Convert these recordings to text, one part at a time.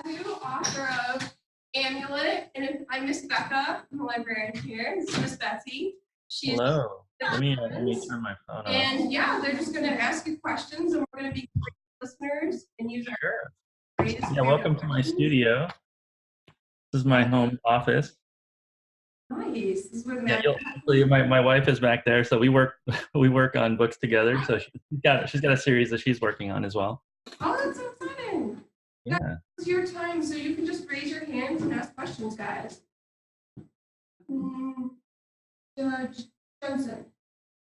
Kazu, author of Amulet, and I'm Miss Becca. I'm the librarian here. This is Miss Betsy. She's Hello. Let me turn my phone on. And yeah, they're just going to ask you questions, and we're going to be listeners and use our greatest. Yeah, welcome to my studio. This is my home office. Nice. This is where my wife is back there, so we work on books together. So she's got a series that she's working on as well. Oh, that's so exciting! Yeah. It's your time, so you can just raise your hands and ask questions, guys. Judge Johnson.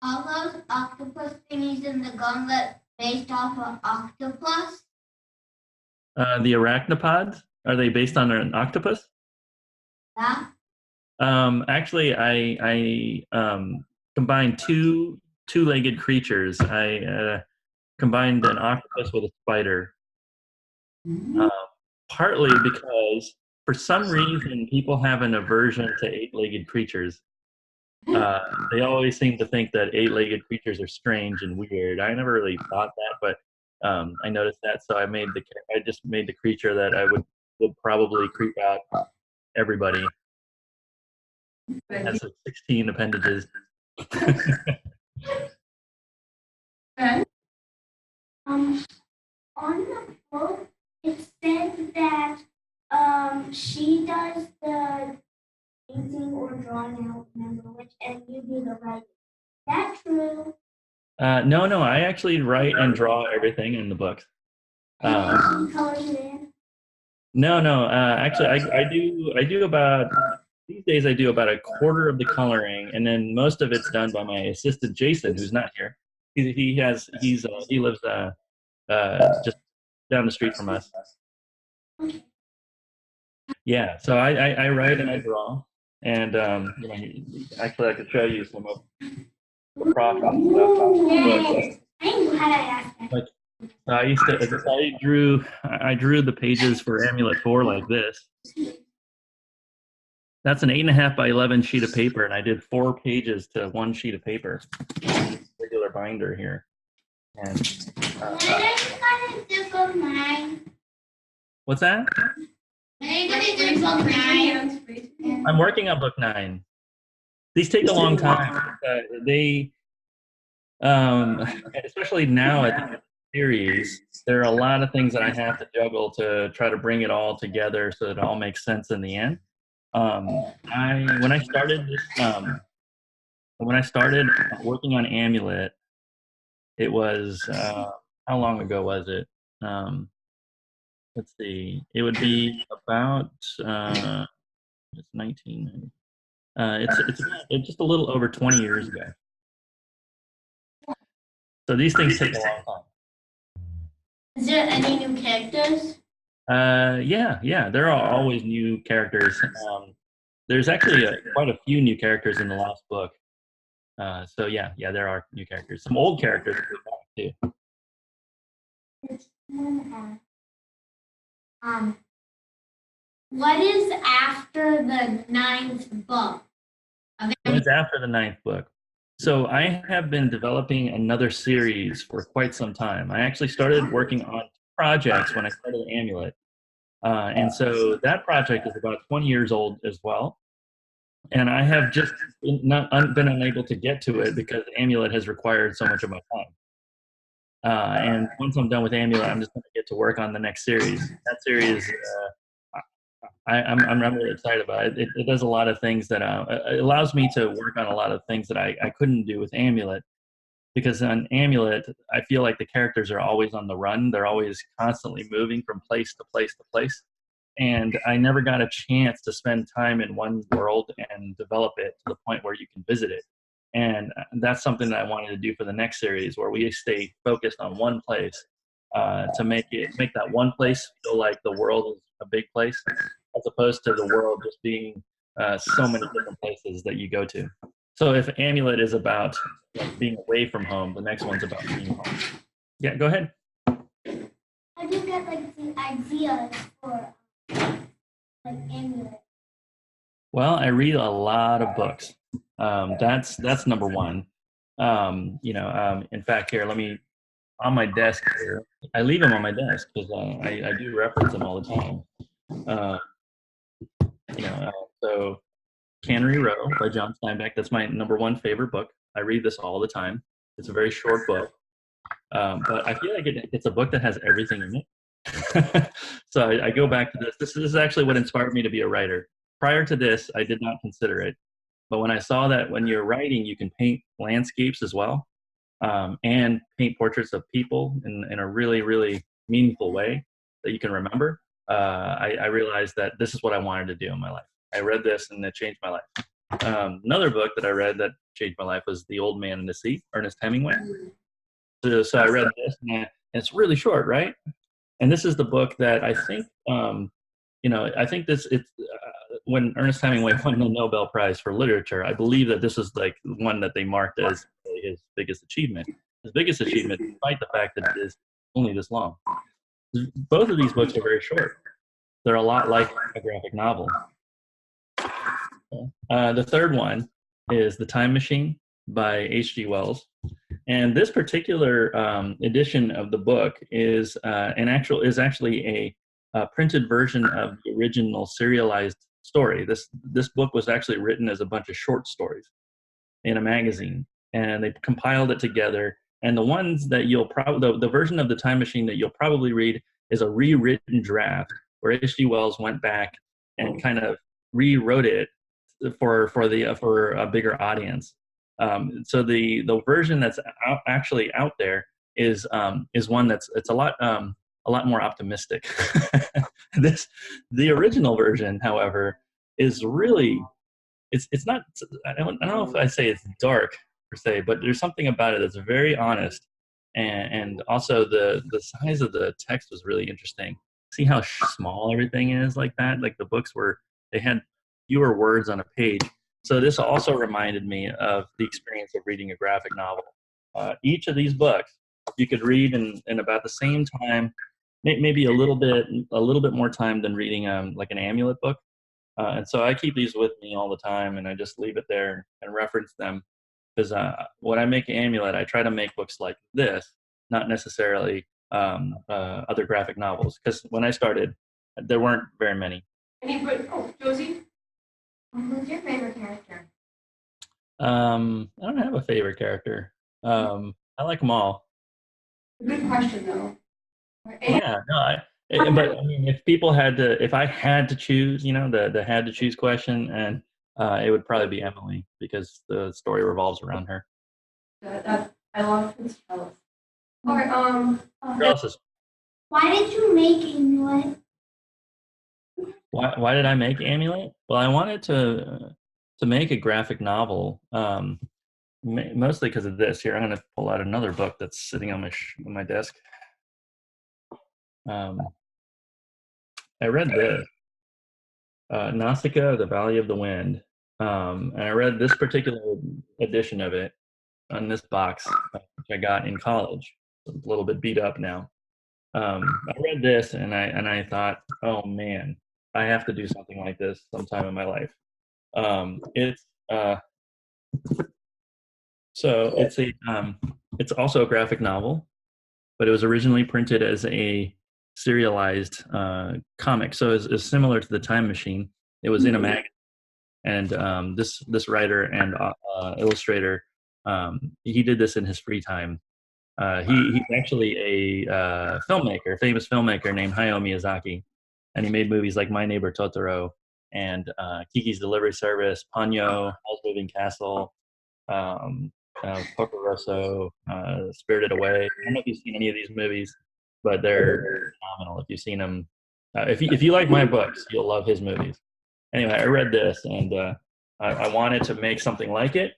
Are those octopus thingies in the gauntlet based off of octopus? The arachnopods, are they based on an octopus? Yeah. Actually, I combined two-legged creatures. I combined an octopus with a spider. Partly because for some reason people have an aversion to eight-legged creatures. They always seem to think that eight-legged creatures are strange and weird. I never really thought that, but I noticed that, so I just made the creature that I would probably creep out everybody. It has 16 appendages. On the book, it said that she does the painting or drawing, I don't remember which, and you do the writing. Is that true? No, I actually write and draw everything in the books. Colors it in? No. Actually, I do about, these days I do about a quarter of the coloring, and then most of it's done by my assistant Jason, who's not here. He lives just down the street from us. Yeah, so I write and I draw, and actually I could show you some of the props and stuff. I knew how to ask that. I drew the pages for Amulet 4 like this. That's an 8.5 by 11 sheet of paper, and I did 4 pages to 1 sheet of paper. Regular binder here. And what's that? I'm working on book 9. These take a long time. Especially now at the end of the series, there are a lot of things that I have to juggle to try to bring it all together so that it all makes sense in the end. When I started working on Amulet, it was how long ago was it? Let's see. It would be about it's 19. It's just a little over 20 years ago. So these things take a long time. Is there any new characters? Yeah. There are always new characters. There's actually quite a few new characters in the last book. So yeah, there are new characters. Some old characters too. What is after the 9th book? What's after the 9th book? So I have been developing another series for quite some time. I actually started working on projects when I started Amulet. And so that project is about 20 years old as well. And I have just been unable to get to it because Amulet has required so much of my time. And once I'm done with Amulet, I'm just going to get to work on the next series. That series, I'm really excited about it. It does a lot of things that it allows me to work on a lot of things that I couldn't do with Amulet. Because on Amulet, I feel like the characters are always on the run. They're always constantly moving from place to place to place. And I never got a chance to spend time in one world and develop it to the point where you can visit it. And that's something that I wanted to do for the next series, where we stay focused on one place to make that one place feel like the world is a big place, as opposed to the world just being so many different places that you go to. So if Amulet is about being away from home, the next one's about being home. Yeah, go ahead. How do you get the ideas for Amulet? Well, I read a lot of books. That's number one. In fact, here, on my desk here, I leave them on my desk because I do reference them all the time. Uh, so Cannery Row by John Steinbeck. That's my #1 favorite book. I read this all the time. It's a very short book, but I feel like it's a book that has everything in it. So I go back to this. This is actually what inspired me to be a writer. Prior to this, I did not consider it. But when I saw that when you're writing, you can paint landscapes as well, and paint portraits of people in a really, really meaningful way that you can remember, I realized that this is what I wanted to do in my life. I read this and it changed my life. Another book that I read that changed my life was The Old Man and the Sea, Ernest Hemingway. So I read this, and it's really short, right? And this is the book that I think, I think when Ernest Hemingway won the Nobel Prize for Literature, I believe that this is like one that they marked as his biggest achievement. His biggest achievement, despite the fact that it is only this long. Both of these books are very short. They're a lot like a graphic novel. The third one is The Time Machine by H.G. Wells. And this particular edition of the book is actually a printed version of the original serialized story. This book was actually written as a bunch of short stories in a magazine, and they compiled it together. And the ones that the version of The Time Machine that you'll probably read is a rewritten draft where H.G. Wells went back and kind of rewrote it for a bigger audience. So the version that's actually out there is one it's a lot more optimistic. The original version, however, is really it's not. I don't know if I say it's dark per se, but there's something about it that's very honest, and also the size of the text was really interesting. See how small everything is like that. Like the books they had fewer words on a page. So this also reminded me of the experience of reading a graphic novel. Each of these books you could read in about the same time, maybe a little bit more time than reading like an Amulet book. And so I keep these with me all the time, and I just leave it there and reference them. Because when I make Amulet, I try to make books like this, not necessarily other graphic novels. Because when I started, there weren't very many. Josie? Who's your favorite character? I don't have a favorite character. I like them all. Good question, though. Yeah, no, but I mean, if I had to choose, the had to choose question, and it would probably be Emily because the story revolves around her. I love Prince Charles. All right. Why did you make Amulet? Why did I make Amulet? Well, I wanted to make a graphic novel, mostly because of this. Here, I'm going to pull out another book that's sitting on my desk. I read this, Nausicaa, The Valley of the Wind, and I read this particular edition of it on this box, which I got in college. It's a little bit beat up now. I read this and I thought, oh man, I have to do something like this sometime in my life. It's also a graphic novel, but it was originally printed as a serialized comic. So it's similar to The Time Machine. It was in a magazine, and this writer and illustrator, he did this in his free time. He's actually a famous filmmaker named Hayao Miyazaki, and he made movies like My Neighbor Totoro and Kiki's Delivery Service, Ponyo, Howl's Moving Castle, Porco Rosso, Spirited Away. I don't know if you've seen any of these movies, but they're phenomenal. If you've seen them, if you like my books, you'll love his movies. Anyway, I read this and I wanted to make something like it.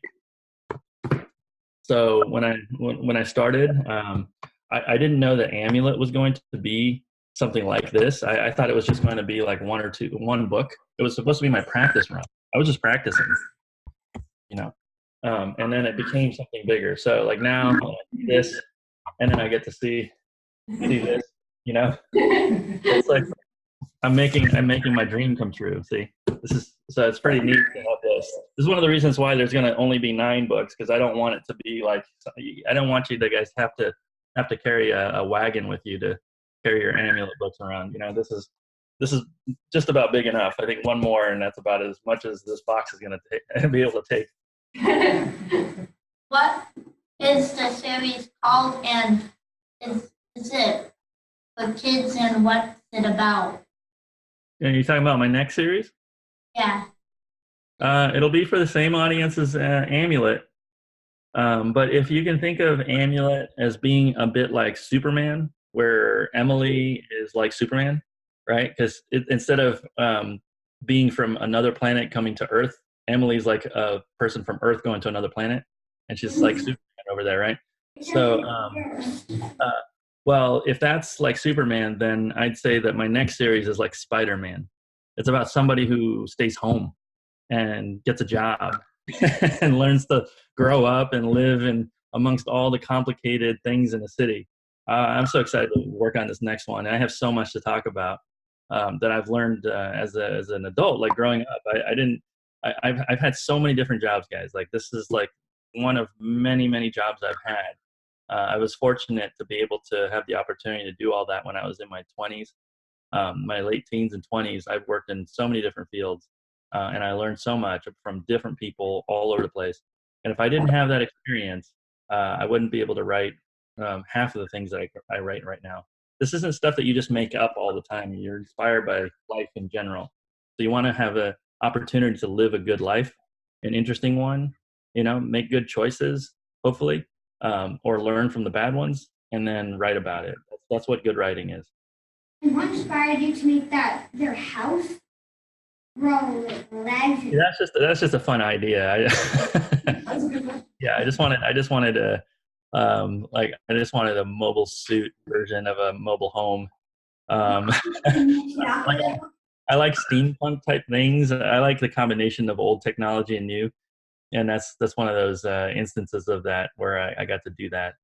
So when I started, I didn't know that Amulet was going to be something like this. I thought it was just going to be like one book. It was supposed to be my practice run. I was just practicing, and then it became something bigger. So like now this, and then I get to see this, it's like I'm making my dream come true. See, so it's pretty neat to have this. This is one of the reasons why there's going to only be 9 books, because I don't want it to be like, I don't want you guys have to carry a wagon with you to carry your Amulet books around. This is this is just about big enough. I think one more, and that's about as much as this box is going to be able to take. What is the series called, and is it for kids, and what's it about? And you're talking about my next series? Yeah. It'll be for the same audience as Amulet. But if you can think of Amulet as being a bit like Superman, where Emily is like Superman, right? Because instead of being from another planet coming to Earth, Emily's like a person from Earth going to another planet, and she's like Superman over there, right? So, well, if that's like Superman, then I'd say that my next series is like Spider-Man. It's about somebody who stays home and gets a job and learns to grow up and live in amongst all the complicated things in the city. I'm so excited to work on this next one. I have so much to talk about that I've learned as an adult. Like growing up, I've had so many different jobs, guys. Like this is like one of many jobs I've had. I was fortunate to be able to have the opportunity to do all that when I was in my 20s, my late teens and 20s. I've worked in so many different fields, and I learned so much from different people all over the place. And if I didn't have that experience, I wouldn't be able to write half of the things that I write right now. This isn't stuff that you just make up all the time. You're inspired by life in general. So you want to have an opportunity to live a good life, an interesting one, make good choices, hopefully, or learn from the bad ones, and then write about it. That's what good writing is. And what inspired you to make their house grow like legs? Yeah, that's just a fun idea. Yeah, I just wanted to I just wanted a mobile suit version of a mobile home. I like steampunk type things. I like the combination of old technology and new, and that's one of those instances of that where I got to do that.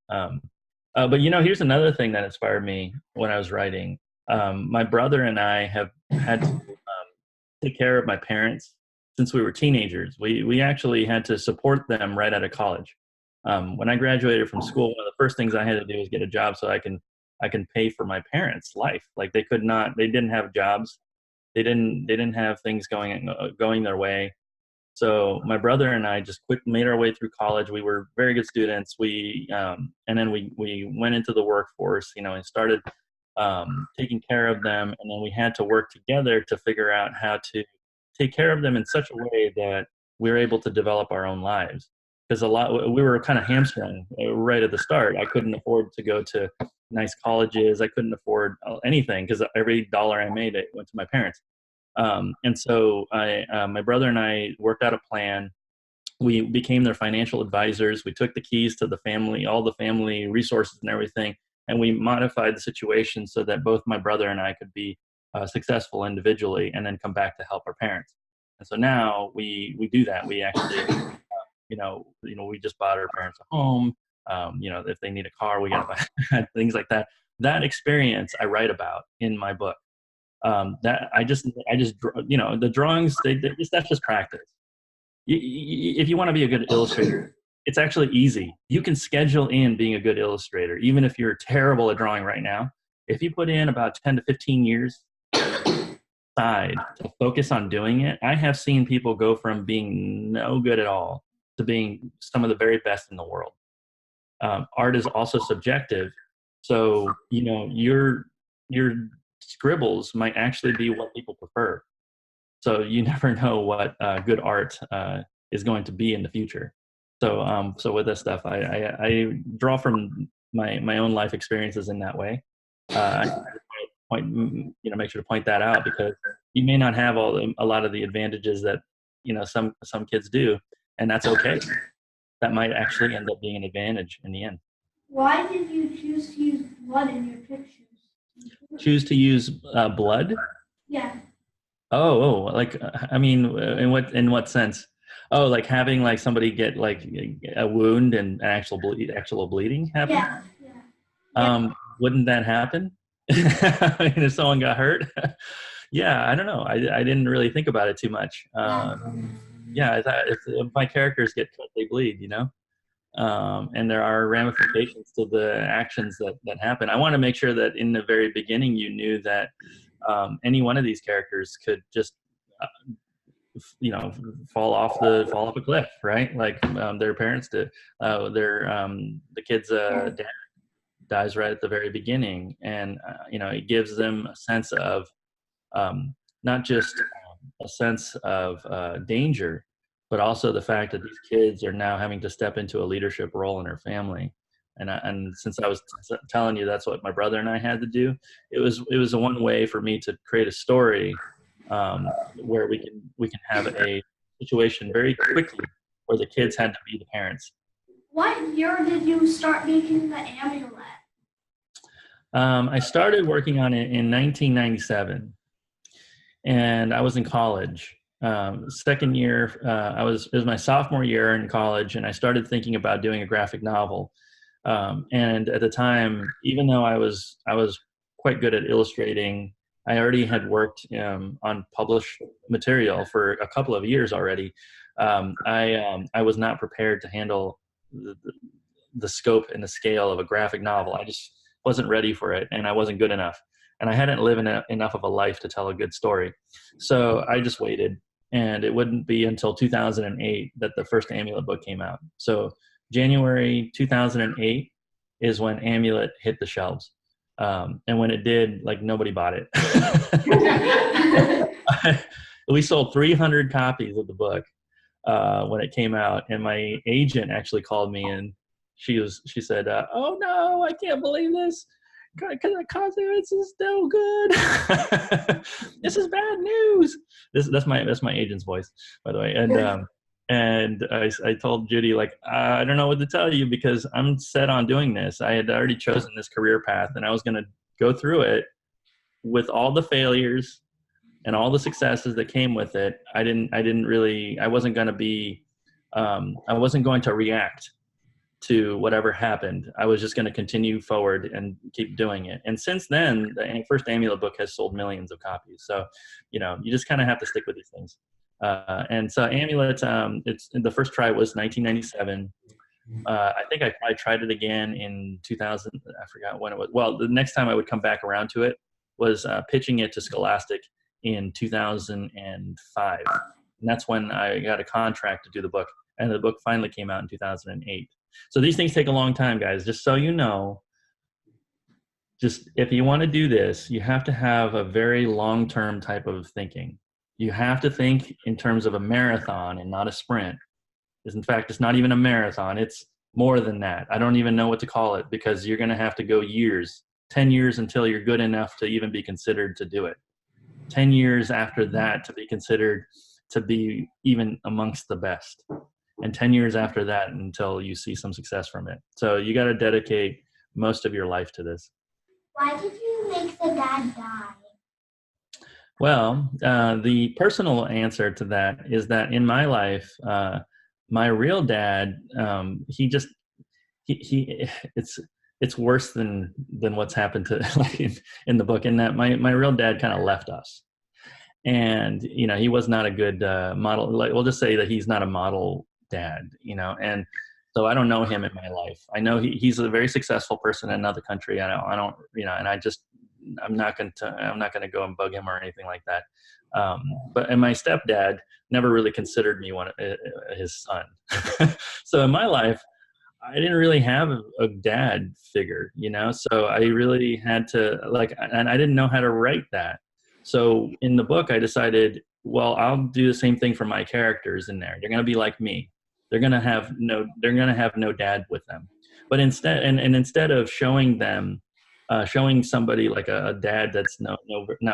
But here's another thing that inspired me when I was writing. My brother and I have had to take care of my parents since we were teenagers. We actually had to support them right out of college. When I graduated from school, one of the first things I had to do was get a job so I can pay for my parents' life. Like they didn't have jobs. They didn't have things going their way. So my brother and I just made our way through college. We were very good students. And then we went into the workforce, and started taking care of them. And then we had to work together to figure out how to take care of them in such a way that we were able to develop our own lives. Because we were kind of hamstrung right at the start. I couldn't afford to go to nice colleges. I couldn't afford anything because every dollar I made, it went to my parents. And so my brother and I worked out a plan. We became their financial advisors. We took the keys to the family, all the family resources and everything, and we modified the situation so that both my brother and I could be successful individually and then come back to help our parents. And so now we do that. We actually we just bought our parents a home. If they need a car, we got to buy things like that. That experience I write about in my book. That I just the drawings, that's just practice. If you want to be a good illustrator, it's actually easy. You can schedule in being a good illustrator, even if you're terrible at drawing right now. If you put in about 10 to 15 years aside to focus on doing it, I have seen people go from being no good at all to being some of the very best in the world. Art is also subjective. So, your scribbles might actually be what people prefer. So you never know what good art is going to be in the future. So, with this stuff, I draw from my own life experiences in that way. Make sure to point that out because you may not have a lot of the advantages that some kids do, and that's okay. That might actually end up being an advantage in the end. Why did you choose to use blood in your pictures? Choose to use blood? Yeah. Oh, like I mean, in what sense? Oh, like having like somebody get like a wound and actual bleeding happen? Yeah. Wouldn't that happen? If someone got hurt? Yeah, I don't know. I didn't really think about it too much. I thought if my characters get cut, they bleed, and there are ramifications to the actions that happen. I want to make sure that in the very beginning you knew that any one of these characters could just fall off a cliff, right? Like their parents did. The kid's dad dies right at the very beginning, and it gives them a sense of not just a sense of danger, but also the fact that these kids are now having to step into a leadership role in their family. And since I was telling you that's what my brother and I had to do, it was a one way for me to create a story where we can have a situation very quickly where the kids had to be the parents. What year did you start making the amulet? I started working on it in 1997, and I was in college. Second year, it was my sophomore year in college, and I started thinking about doing a graphic novel. And at the time, even though I was quite good at illustrating, I already had worked on published material for a couple of years already. I was not prepared to handle the scope and the scale of a graphic novel. I just wasn't ready for it, and I wasn't good enough. And I hadn't lived enough of a life to tell a good story. So I just waited, and it wouldn't be until 2008 that the first Amulet book came out. So January 2008 is when Amulet hit the shelves. And when it did, like, nobody bought it. We sold 300 copies of the book when it came out, and my agent actually called me, and she said, "Oh no, I can't believe this. Kazu, this is no good. This is bad news." That's my agent's voice, by the way. And I told Judy, like, I don't know what to tell you because I'm set on doing this. I had already chosen this career path, and I was going to go through it with all the failures and all the successes that came with it. I wasn't going to react to whatever happened. I was just going to continue forward and keep doing it. And since then, the first Amulet book has sold millions of copies. So, you just kind of have to stick with these things. And so Amulet, the first try was 1997. I think I probably tried it again in 2000. I forgot when it was. Well, the next time I would come back around to it was pitching it to Scholastic in 2005. And that's when I got a contract to do the book. And the book finally came out in 2008. So these things take a long time, guys. Just so you know, just if you want to do this, you have to have a very long-term type of thinking. You have to think in terms of a marathon and not a sprint. In fact, it's not even a marathon. It's more than that. I don't even know what to call it because you're going to have to go years, 10 years until you're good enough to even be considered to do it. 10 years after that to be considered to be even amongst the best. And 10 years after that until you see some success from it. So you got to dedicate most of your life to this. Why did you make the dad die? Well, the personal answer to that is that in my life, my real dad, it's worse than what's happened to in the book, in that my real dad kind of left us. And, he was not a good model. Like, we'll just say that he's not a model dad, and so I don't know him in my life. I know he's a very successful person in another country. And I'm not going to go and bug him or anything like that. And my stepdad never really considered me his son. So in my life, I didn't really have a dad figure, so I really had to and I didn't know how to write that. So in the book, I decided, well, I'll do the same thing for my characters in there. They're going to be like me. They're going to have no dad with them. But instead of showing them, showing somebody like a dad that's not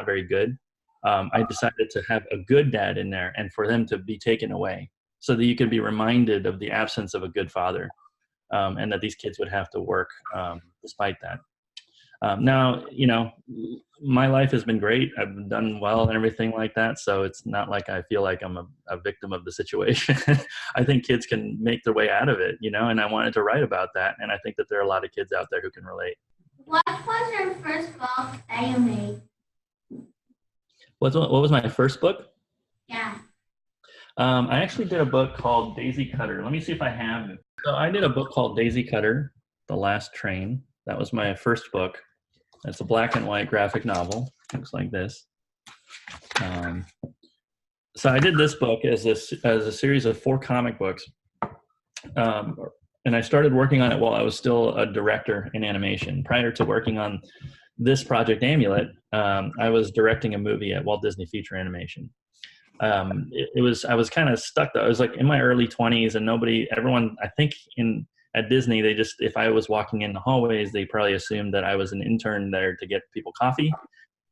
very good, I decided to have a good dad in there and for them to be taken away so that you could be reminded of the absence of a good father, and that these kids would have to work despite that. Now, my life has been great. I've done well and everything like that. So it's not like I feel like I'm a victim of the situation. I think kids can make their way out of it, and I wanted to write about that. And I think that there are a lot of kids out there who can relate. What was your first book that you made? What was my first book? Yeah. I actually did a book called Daisy Cutter. Let me see if I have it. So I did a book called Daisy Cutter, The Last Train. That was my first book. It's a black and white graphic novel. Looks like this. So I did this book as a series of 4 comic books, and I started working on it while I was still a director in animation. Prior to working on this project, Amulet, I was directing a movie at Walt Disney Feature Animation. I was kind of stuck though. I was like in my early 20s, and everyone, I think at Disney, if I was walking in the hallways, they probably assumed that I was an intern there to get people coffee,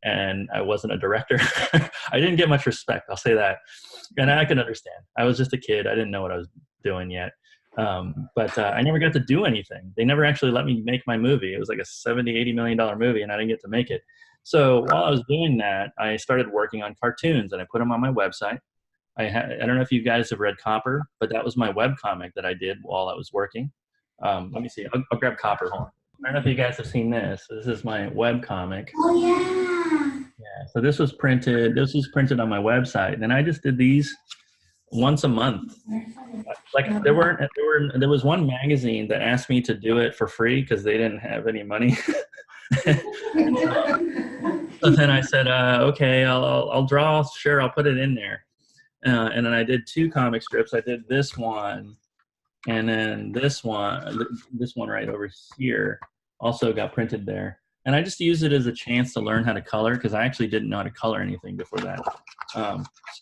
and I wasn't a director. I didn't get much respect, I'll say that. And I can understand. I was just a kid. I didn't know what I was doing yet. But I never got to do anything. They never actually let me make my movie. It was like a $70-80 million movie, and I didn't get to make it. So while I was doing that, I started working on cartoons, and I put them on my website. I don't know if you guys have read Copper, but that was my web comic that I did while I was working. Let me see. I'll grab Copper. Hold on. I don't know if you guys have seen this. This is my web comic. Oh yeah. Yeah. So this was printed on my website, and I just did these once a month. Like there was one magazine that asked me to do it for free because they didn't have any money. But then I said, okay, I'll draw. Sure, I'll put it in there. And then I did 2 comic strips. I did this one, and then this one right over here also got printed there. And I just used it as a chance to learn how to color, because I actually didn't know how to color anything before that.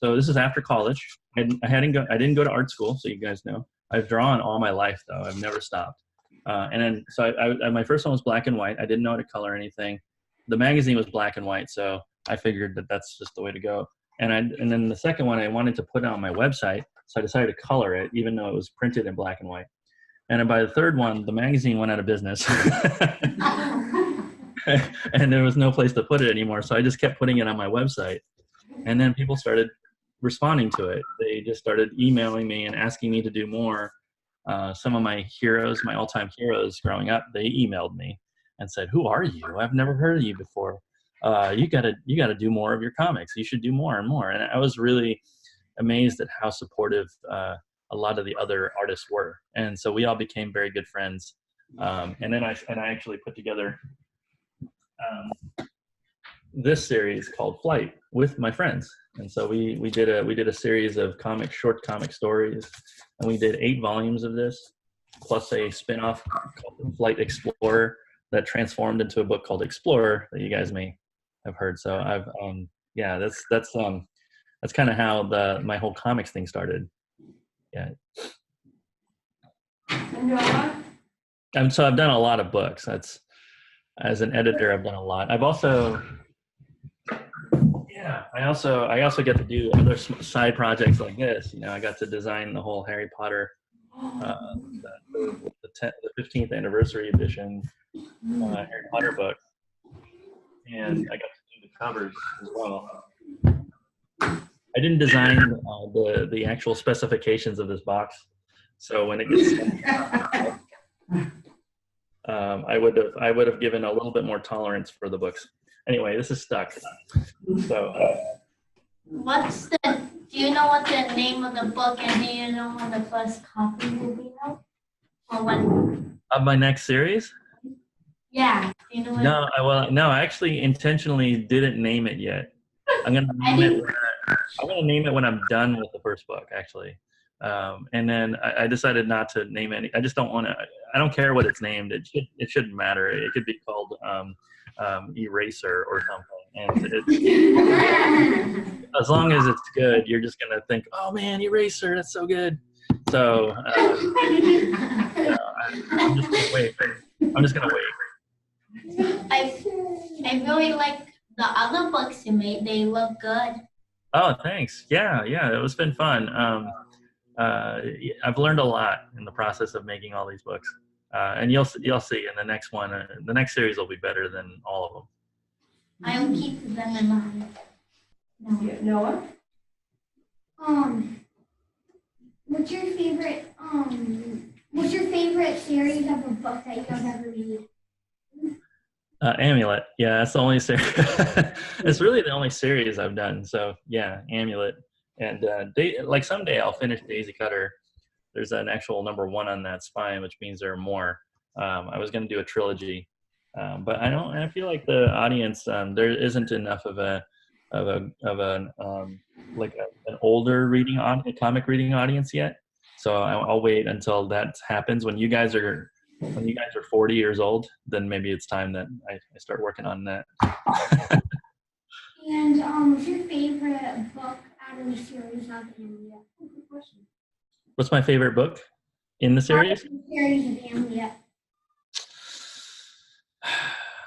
So this is after college. I didn't go to art school, so you guys know. I've drawn all my life, though. I've never stopped. And then so my first one was black and white. I didn't know how to color anything. The magazine was black and white, so I figured that that's just the way to go. And then the second one I wanted to put on my website, so I decided to color it, even though it was printed in black and white. And then by the third one, the magazine went out of business. And there was no place to put it anymore, so I just kept putting it on my website. And then people started responding to it. They just started emailing me and asking me to do more. Some of my heroes, my all-time heroes growing up, they emailed me and said, "Who are you? I've never heard of you before. You gotta do more of your comics. You should do more and more." And I was really amazed at how supportive a lot of the other artists were. And so we all became very good friends. And then I actually put together this series called Flight with my friends. And so we did a series of short comic stories, and we did 8 volumes of this, plus a spin-off called Flight Explorer that transformed into a book called Explorer that you guys may have heard. So I've that's kind of how my whole comics thing started. Yeah. Noah? So I've done a lot of books. As an editor, I've done a lot. I've also, I also get to do other side projects like this. You know, I got to design the whole Harry Potter, the 15th anniversary edition Harry Potter book, and I got to do the covers as well. I didn't design the actual specifications of this box, so when it gets I would have given a little bit more tolerance for the books. Anyway, this is stuck. So do you know what the name of the book, and do you know when the first copy will be out? Or when? Of my next series? Yeah. Do you know what? No, I actually intentionally didn't name it yet. I'm gonna name it when I'm done with the first book, actually. And then I decided not to name any. I just don't want to. I don't care what it's named. It shouldn't matter. It could be called Eraser or something. And as long as it's good, you're just gonna think, "Oh man, Eraser, that's so good." So I'm just gonna wait. I really like the other books you made. They look good. Oh, thanks. Yeah, it's been fun. I've learned a lot in the process of making all these books, and you'll see in the next one. The next series will be better than all of them. I'll keep them in mind. Yeah, Noah? What's your favorite series of a book that you have ever read? Amulet. Yeah, that's the only series. It's really the only series I've done. So yeah, Amulet. And someday I'll finish Daisy Cutter. There's an actual number 1 on that spine, which means there are more. I was going to do a trilogy, But I feel like the audience, there isn't enough of an like an older a comic reading audience yet. So I'll wait until that happens. When you guys are 40 years old, then maybe it's time that I start working on that. And what's your favorite book out of the series of Amulet? Good question. What's my favorite book in the series? The series of Amulet.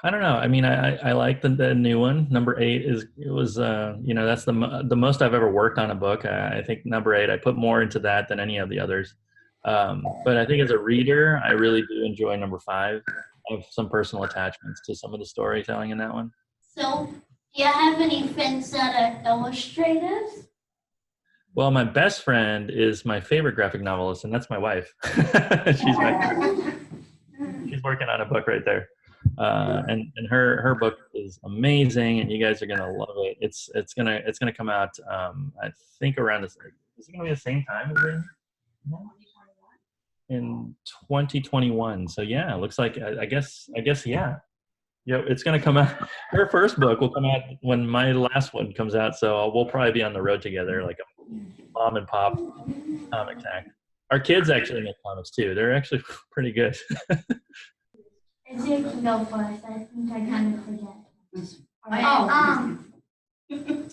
I don't know. I mean, I like the new one. Number 8 was that's the most I've ever worked on a book. I think number 8, I put more into that than any of the others. But I think as a reader, I really do enjoy number 5. I have some personal attachments to some of the storytelling in that one. So, do you have any friends that are illustrators? Well, my best friend is my favorite graphic novelist, and that's my wife. She's working on a book right there. And her book is amazing, and you guys are gonna love it. It's gonna come out. I think around this. Is it gonna be the same time as in 2021? So yeah, it looks like I guess yeah. Yeah, it's gonna come out. Her first book will come out when my last one comes out. So we'll probably be on the road together, like a mom and pop comics act. Our kids actually make comics too. They're actually pretty good. Isaiah can go first. I think I kind of forget.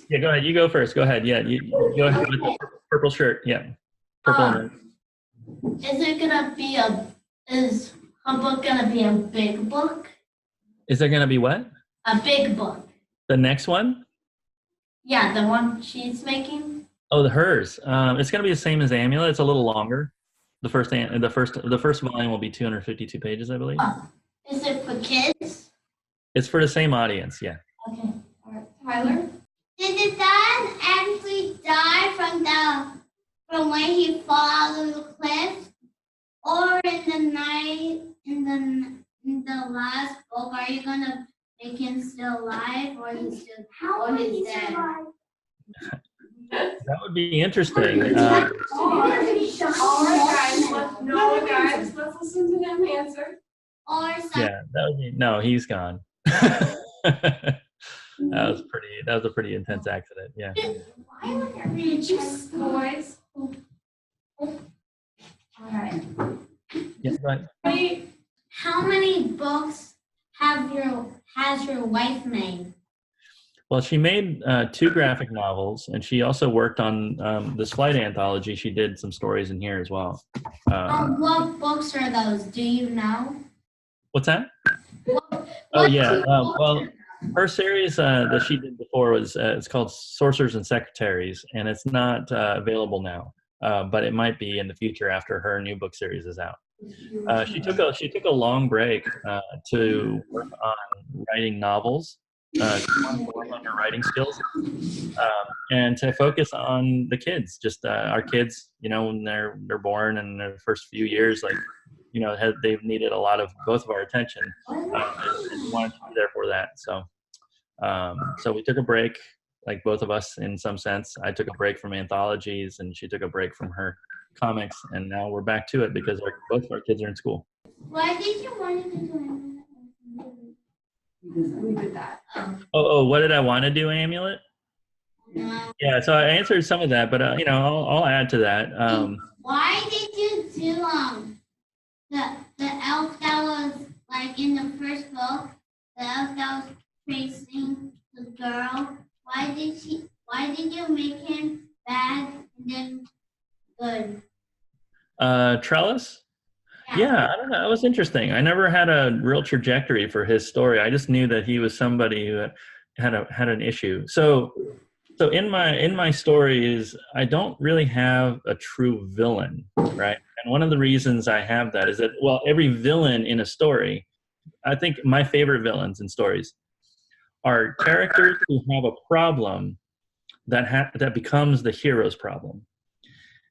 Yeah, go ahead. You go first. Go ahead. Yeah, you go ahead with the purple shirt. Yeah, purple. Is her book gonna be a big book? Is there gonna be what? A big book. The next one? Yeah, the one she's making. Oh, hers. It's gonna be the same as Amulet. It's a little longer. The first volume will be 252 pages, I believe. Oh. Is it for kids? It's for the same audience. Yeah. Okay. All right, Tyler. Did the dad actually die from when he fell out of the cliff, or in the last book? Are you gonna make him still alive, or he's dead? That would be interesting. All right, guys. Let's listen to them answer. Or something? Yeah, that would be no. He's gone. That was a pretty intense accident. Yeah. Why would there be Just boys. All right. Yeah. Right. Wait. How many books has your wife made? Well, she made 2 graphic novels, and she also worked on this flight anthology. She did some stories in here as well. What books are those? Do you know? What's that? Oh yeah. Well, her series that she did before was it's called Sorcerers and Secretaries, and it's not available now, but it might be in the future after her new book series is out. She took a long break to work on writing novels, to work on her writing skills, and to focus on the kids. Just our kids, when they're born and their first few years, like. They've needed a lot of both of our attention. And we wanted to be there for that. So we took a break, like both of us in some sense. I took a break from anthologies, and she took a break from her comics, and now we're back to it because both of our kids are in school. Why did you want to do We did that. Oh, what did I want to do, Amulet? No. Yeah, so I answered some of that, but I'll add to that. Why did you do the elf that was like in the first book, the elf that was chasing the girl? Why did you make him bad and then good? Trellis? Yeah, I don't know. It was interesting. I never had a real trajectory for his story. I just knew that he was somebody who had an issue. So in my stories, I don't really have a true villain, right? And one of the reasons I have that is that, well, every villain in a story, I think my favorite villains in stories are characters who have a problem that becomes the hero's problem.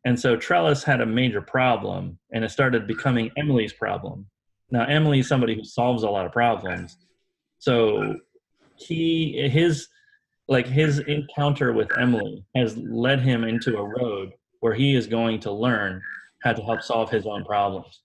And so Trellis had a major problem, and it started becoming Emily's problem. Now, Emily is somebody who solves a lot of problems. So his encounter with Emily has led him into a road where he is going to learn how to help solve his own problems.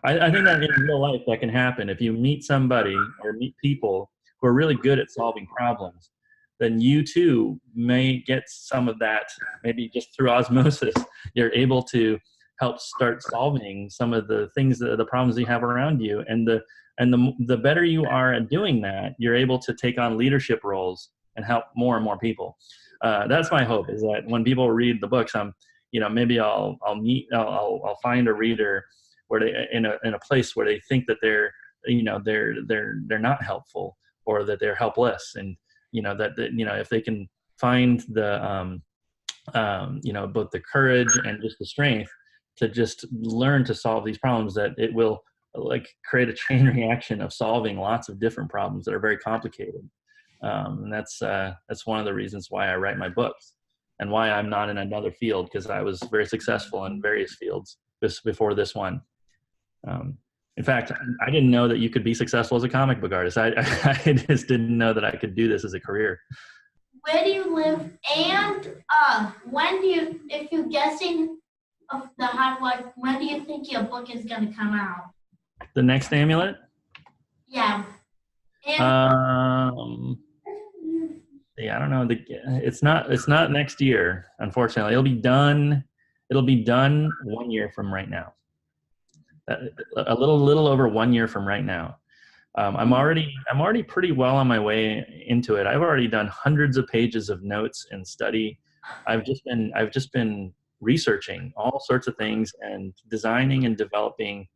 I think that in real life that can happen. If you meet somebody or meet people who are really good at solving problems, then you too may get some of that, maybe just through osmosis. You're able to help start solving some of the things, the problems you have around you. And the better you are at doing that, you're able to take on leadership roles and help more and more people. That's my hope, is that when people read the books, maybe I'll find a reader where they in a place where they think that they're not helpful, or that they're helpless, and that if they can find the both the courage and just the strength to just learn to solve these problems, that it will like create a chain reaction of solving lots of different problems that are very complicated. And that's one of the reasons why I write my books, and why I'm not in another field, because I was very successful in various fields before this one. In fact, I didn't know that you could be successful as a comic book artist. I just didn't know that I could do this as a career. Where do you live? And when do you, if you're guessing of the hard work, when do you think your book is going to come out? The next Amulet? Yeah. And, yeah, I don't know. It's not next year, unfortunately. It'll be done 1 year from right now. A little over 1 year from right now. I'm already pretty well on my way into it. I've already done hundreds of pages of notes and study. I've just been researching all sorts of things and designing and developing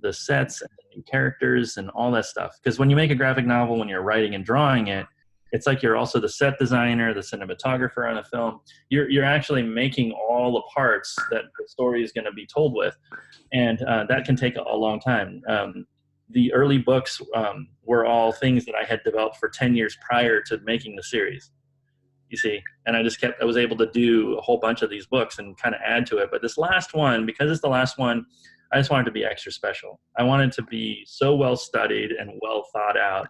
the sets and the new characters and all that stuff. Because when you make a graphic novel, when you're writing and drawing it, it's like you're also the set designer, the cinematographer on a film. You're actually making all the parts that the story is going to be told with, and that can take a long time. The early books were all things that I had developed for 10 years prior to making the series, you see, and I was able to do a whole bunch of these books and kind of add to it. But this last one, because it's the last one, I just wanted to be extra special. I wanted to be so well studied and well thought out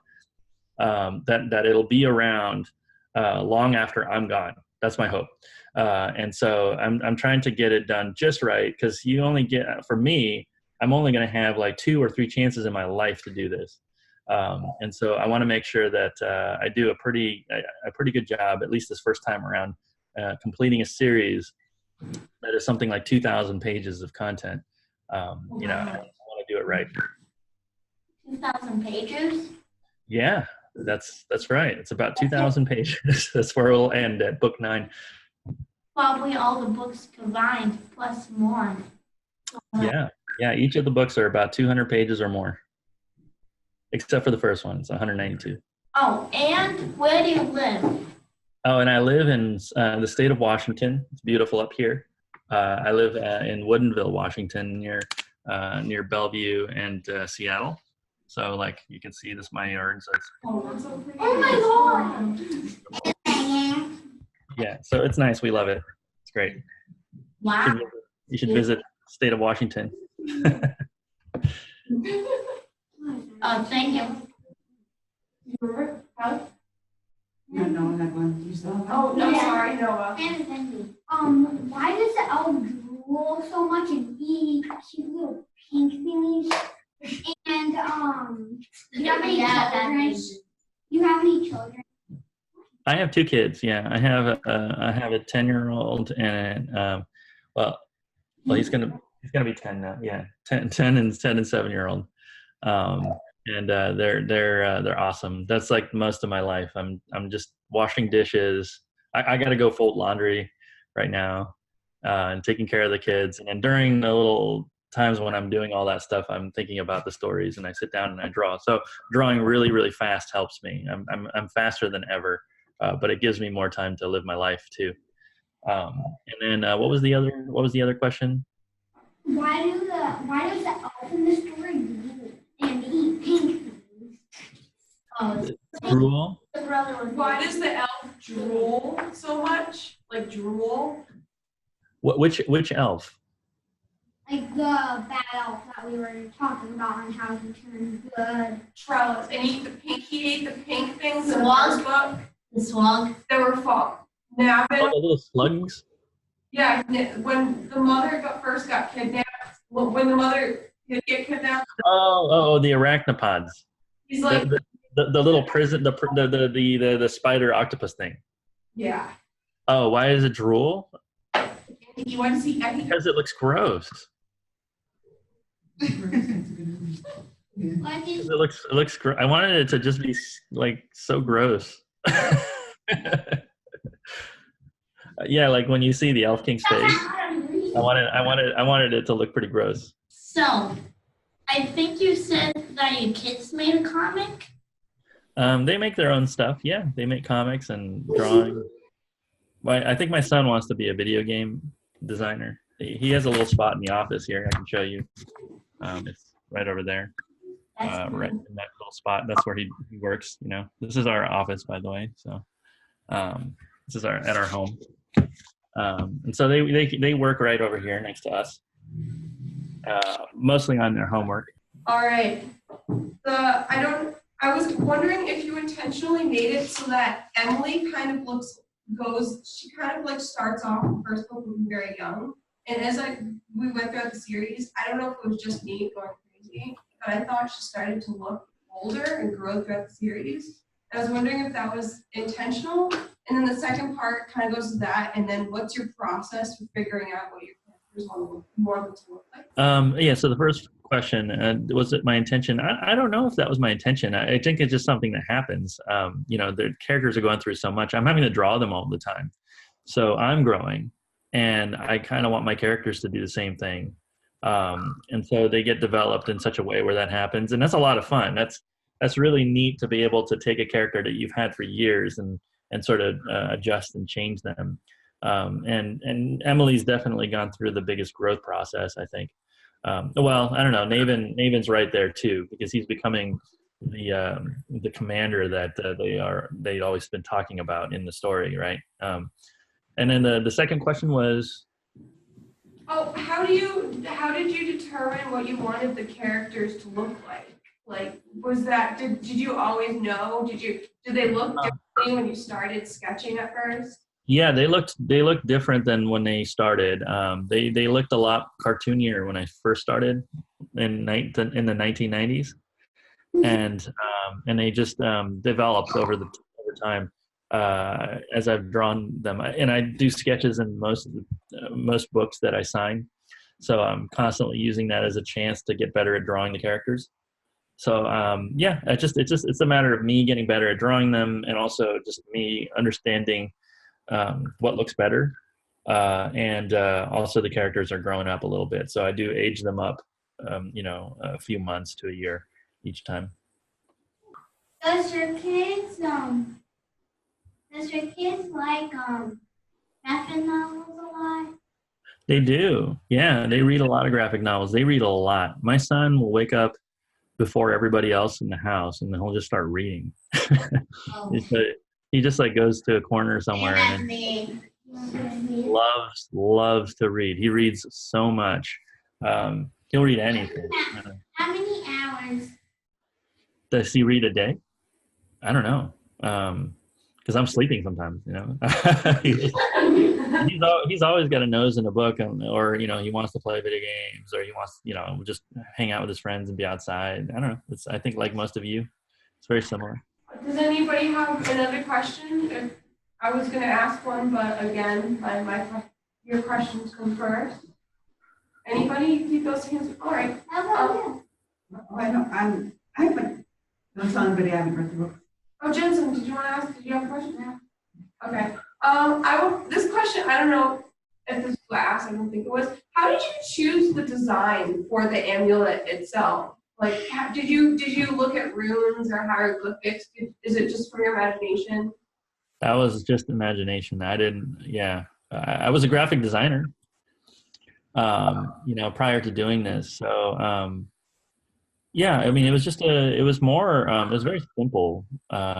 that it'll be around long after I'm gone. That's my hope. And so I'm trying to get it done just right, because you only get, for me, I'm only going to have like 2 or 3 chances in my life to do this. And so I want to make sure that I do a pretty good job, at least this first time around, completing a series that is something like 2,000 pages of content. I want to do it right. 2,000 pages? Yeah, that's right. It's about 2,000 pages. That's where it'll end, at book 9. Probably all the books combined, plus more. Yeah. Each of the books are about 200 pages or more, except for the first one. It's 192. Oh, and where do you live? Oh, and I live in the state of Washington. It's beautiful up here. I live in Woodinville, Washington, near Bellevue and Seattle. So, like, you can see this, my yard. So it's, Oh my God! yeah, so it's nice. We love it. It's great. Wow. You should visit the state of Washington. Oh, thank you. No, that one. You saw that? Oh, no, Yeah. sorry, Noah. Why does the elf drool so much and eat cute little pink thingies? And do you have any children? You have any children? I have 2 kids. Yeah, I have a 10-year-old and well, he's gonna be 10 now. Yeah, 10 and 7-year-old. And they're awesome. That's like most of my life. I'm just washing dishes. I got to go fold laundry right now, and taking care of the kids. And then during the little times when I'm doing all that stuff, I'm thinking about the stories, and I sit down and I draw. So drawing really, really fast helps me. I'm faster than ever, but it gives me more time to live my life too. And then what was the other question? Why does the elf in the story drool and eat pink things? Oh, Drool? the brother was. Why does the elf drool so much? Like drool? Which elf? Like the bad elf that we were talking about and how he turned good. Trellis. And he ate the pink things in the Swag? first book. The swag? They were fall. Now, Oh, the little slugs? yeah, when the mother first got kidnapped, when the mother He'd get kidnapped. Oh, the arachnopods. He's like, The little prison, the spider octopus thing. yeah. Oh, why is it drool? Why does he? Because it looks gross. Why did It looks gross. I wanted it to just be like so gross. Yeah, like when you see the Elf King's face, I wanted it to look pretty gross. so? I think you said that your kids made a comic. They make their own stuff. Yeah, they make comics and drawing. I think my son wants to be a video game designer. He has a little spot in the office here. I can show you. It's right over there, right in that little spot. That's where he works. You know, this is our office, by the way. So this is at our home. And so they work right over here next to us, mostly on their homework. All right. I was wondering if you intentionally made it so that Emily kind of she kind of like starts off the first book looking very young. And as we went throughout the series, I don't know if it was just me going crazy, but I thought she started to look older and grow throughout the series. I was wondering if that was intentional. And then the second part kind of goes to that. And then what's your process for figuring out what your characters want to look like? Yeah, so the first question, was it my intention? I don't know if that was my intention. I think it's just something that happens. You know, the characters are going through so much. I'm having to draw them all the time. So I'm growing, and I kind of want my characters to do the same thing. And so they get developed in such a way where that happens. And that's a lot of fun. That's really neat to be able to take a character that you've had for years and sort of adjust and change them. And Emily's definitely gone through the biggest growth process, I think. Well, I don't know. Naven's right there too, because he's becoming the commander that they'd always been talking about in the story, right? And then the second question was, oh, how did you determine what you wanted the characters to look like? Like, was that did you always know? Did they look differently when you started sketching at first? yeah, they looked different than when they started. They looked a lot cartoonier when I first started in the 1990s, and they just developed over time as I've drawn them. And I do sketches in most books that I sign, so I'm constantly using that as a chance to get better at drawing the characters. So yeah, it's a matter of me getting better at drawing them, and also just me understanding what looks better, and also the characters are growing up a little bit, so I do age them up, a few months to a year each time. Does your kids like graphic novels a lot? They do. Yeah, they read a lot of graphic novels. They read a lot. My son will wake up before everybody else in the house, and then he'll just start reading. Oh. He just like goes to a corner somewhere and loves to read. He reads so much. He'll read anything. How many hours? Does he read a day? I don't know. Because I'm sleeping sometimes, he's always got a nose in a book, or he wants to play video games, or he wants just hang out with his friends and be outside. I don't know. I think like most of you, it's very similar. Does anybody have another question? I was going to ask one, but again, your questions come first. Anybody? Keep those hands. All right. I haven't somebody I haven't read the book. Oh, Jensen, did you want to ask? Did you have a question? Yeah. Okay. This question, I don't know if this was asked, I don't think it was. How did you choose the design for the amulet itself? Like, did you look at runes or hieroglyphics? Is it just from your imagination? That was just imagination. I didn't. Yeah, I was a graphic designer. Prior to doing this, so yeah. I mean, it was very simple.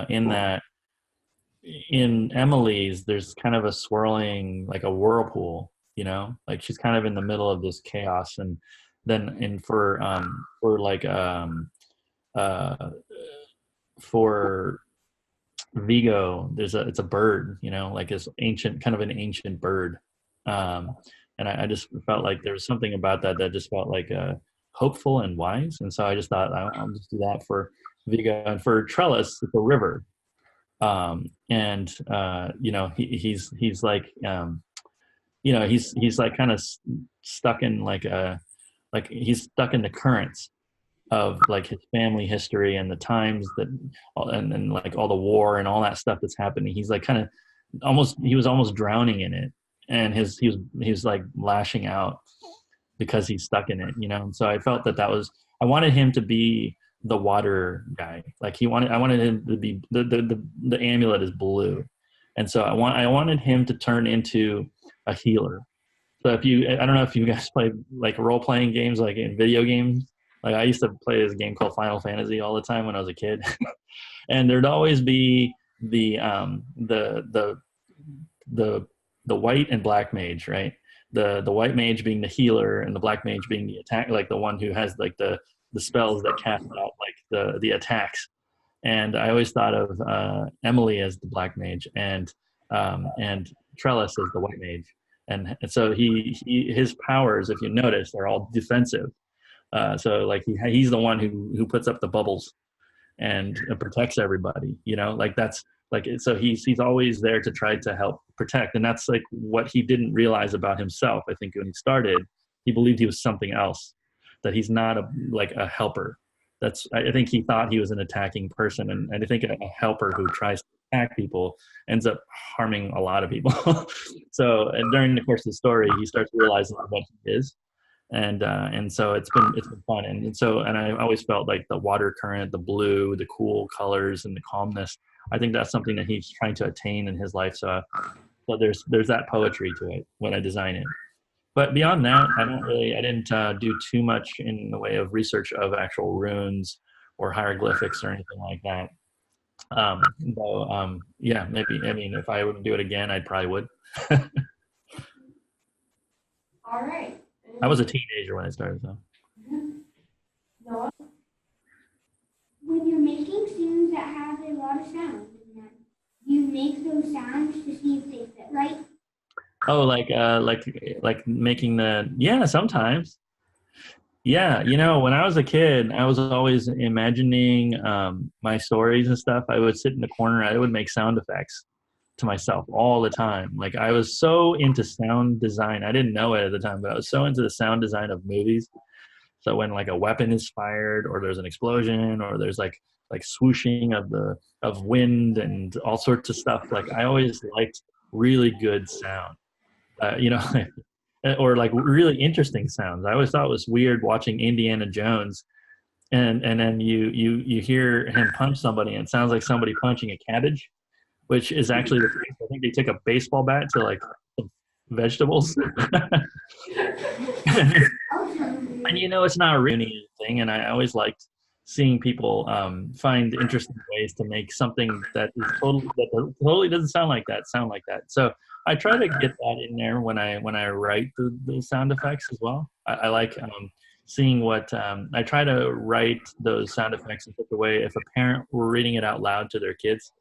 In that, in Emily's, there's kind of a swirling, like a whirlpool. Like she's kind of in the middle of this chaos, and then for Vigo, it's a bird, like this kind of an ancient bird, and I just felt like there was something about that just felt like hopeful and wise. And so I just thought I'll just do that for Vigo, and for Trellis, it's a river. You know, he's like, you know, he's like kind of stuck in like he's stuck in the currents of like his family history and the times that, and like all the war and all that stuff that's happening. He's like kind of he was almost drowning in it, and he was like lashing out because he's stuck in it, you know. And so I felt I wanted him to be the water guy. Like I wanted him to be the amulet is blue, and so I wanted him to turn into a healer. So I don't know if you guys play like role playing games, like in video games. Like I used to play this game called Final Fantasy all the time when I was a kid, and there'd always be the white and black mage, right? The white mage being the healer, and the black mage being the attack, like the one who has like the spells that cast out like the attacks. And I always thought of Emily as the black mage, and Trellis as the white mage. And so his powers, if you notice, are all defensive. So like he's the one who puts up the bubbles and protects everybody, you know, like that's like, so he's always there to try to help protect. And that's like what he didn't realize about himself. I think when he started, he believed he was something else, that he's not like a helper. I think he thought he was an attacking person. And I think a helper who tries to attack people ends up harming a lot of people. So during the course of the story, he starts realizing what he is. And so it's been fun. And I always felt like the water current, the blue, the cool colors, and the calmness, I think that's something that he's trying to attain in his life. So there's that poetry to it when I design it. But beyond that, I didn't do too much in the way of research of actual runes or hieroglyphics or anything like that. Yeah, maybe, I mean, if I would do it again, I probably would. All right. I was a teenager when I started, so. Noah? When you're making scenes that have a lot of sound in them, you make those sounds to see if they fit right. Oh, like making sometimes. Yeah, you know, when I was a kid, I was always imagining my stories and stuff. I would sit in the corner, I would make sound effects to myself all the time. Like I was so into sound design. I didn't know it at the time, but I was so into the sound design of movies. So when like a weapon is fired, or there's an explosion, or there's like swooshing of wind and all sorts of stuff, like I always liked really good sound. You know, or like really interesting sounds. I always thought it was weird watching Indiana Jones, and then you hear him punch somebody, and it sounds like somebody punching a cabbage, which is actually the case. I think they took a baseball bat to like some vegetables. And you know, it's not a really thing. And I always liked seeing people find interesting ways to make something that totally doesn't sound like that. So I try to get that in there when I write the sound effects as well. I like seeing what I try to write those sound effects in such a way, if a parent were reading it out loud to their kids,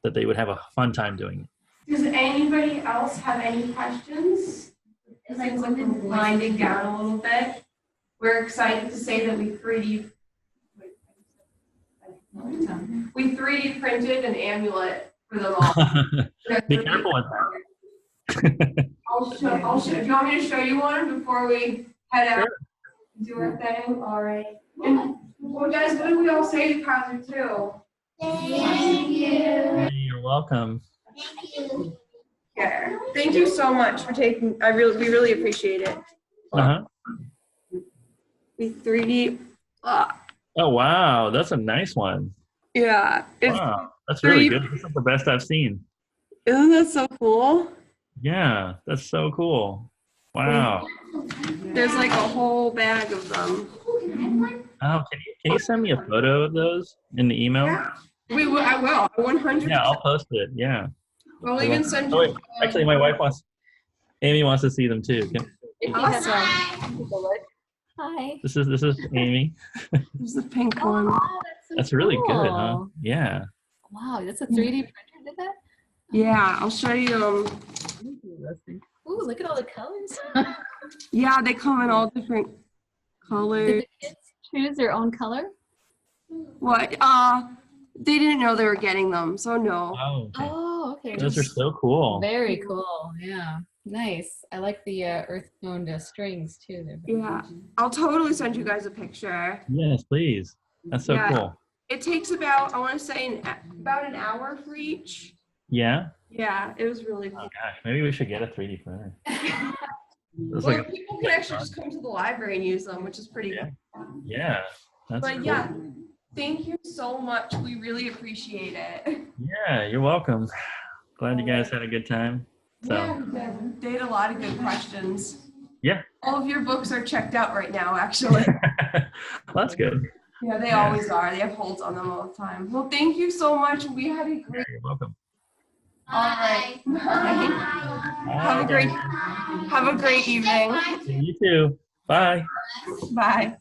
that they would have a fun time doing it. Does anybody else have any questions? Things like we're winding down a little bit. We're excited to say that we 3D printed an amulet for them all. Be careful with that. I'll show. Do you want me to show you one before we head out? Sure. Do our thing. All right. And well, guys, what do we all say to Kazu too? Thank you. Hey, you're welcome. Thank you. Yeah. Thank you so much for taking. We really appreciate it. We 3D. Oh wow, that's a nice one. Yeah. Wow, that's really good. This is the best I've seen. Isn't that so cool? Yeah, that's so cool. Wow. There's like a whole bag of them. Oh, can you send me a photo of those in the email? Yeah. I will. 100%. Yeah, I'll post it. Yeah. I'll even send you. Oh, wait. Actually, my wife Amy wants to see them too. Awesome. Hi. This is Amy. This is the pink one. Oh, That's really cool. good, huh? Yeah. Wow, that's a 3D printer did that? Yeah, I'll show you. Ooh, look at all the colors. Yeah, they come in all different Colors. Did the kids choose their own color? What? They didn't know they were getting them, so no. Oh, okay. Oh, okay. Those are so cool. Very cool. Yeah. Nice. I like the earth toned strings too. They're very Yeah, I'll totally send you guys a picture. Yes, please. That's so Yeah. cool. It takes about, I want to say, about an hour for each. Yeah. Yeah, it was really Oh cool. gosh, maybe we should get a 3D printer. It's Well, like, people can actually just come to the library and use them, which is pretty Yeah. cool. yeah, that's But cool. yeah, thank you so much. We really appreciate it. Yeah, you're welcome. Glad you guys had a good time. So Yeah, they had a lot of good questions. yeah, All of your books are checked out right now, actually. well, that's good. Yeah, they Yeah. always are. They have holds on them all the time. Well, thank you so much. We had a great. You're welcome. All right. Bye. Have a Bye, great. guys. Have a great evening. You too. Bye. Bye.